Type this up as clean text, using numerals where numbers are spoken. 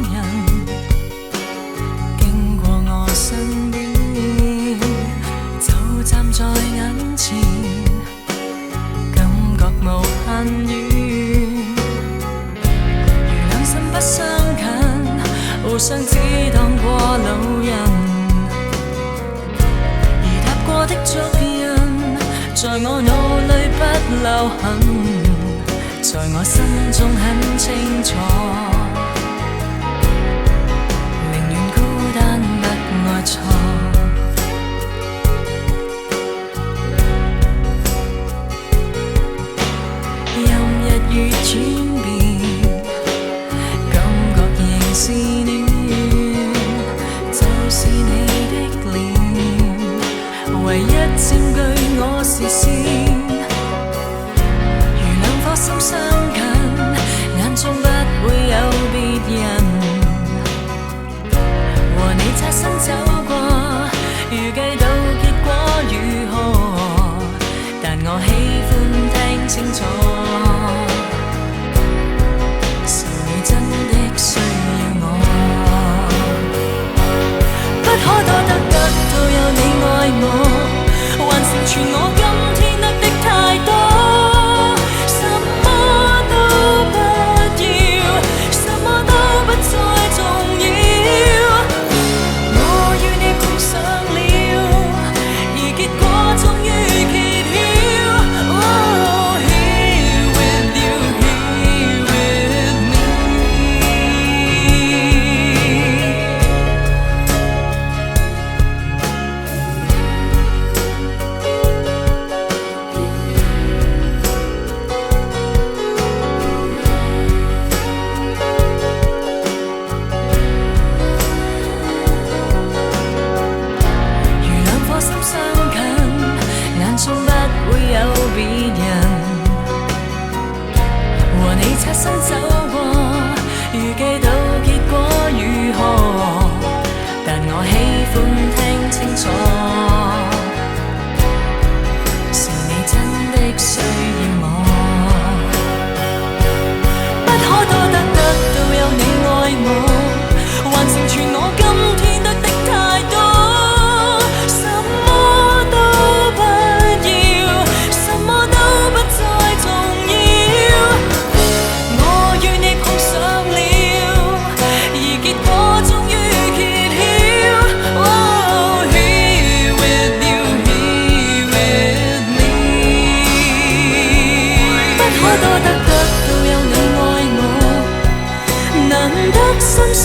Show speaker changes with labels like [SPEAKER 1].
[SPEAKER 1] 人經過我身邊，就站在眼前，感覺無限遠。如兩心不相近，互相只當過路人。過的足印，在我腦裏不留痕，在我心中很清楚，寧願孤單不愛錯。任日月轉變，感覺仍是暖，就是你的臉。唯一佔據我視線，如兩顆心相近，眼中不會有別人。和你擦身走過，預計到結果如何，但我喜歡聽清楚，是你真的需要我，不可多得到有你愛我。還成全我今天得的太多，什麼都不要，什麼都不再重要。我與你碰上了，而結果終於揭曉。Oh, here with you, here with me。和你擦身走過，預計到結果如何，但我喜歡聽清楚，是你真的需要我，不可多得到有你愛我，還成全我今天得的太多。多得到有你愛我，難得心傷。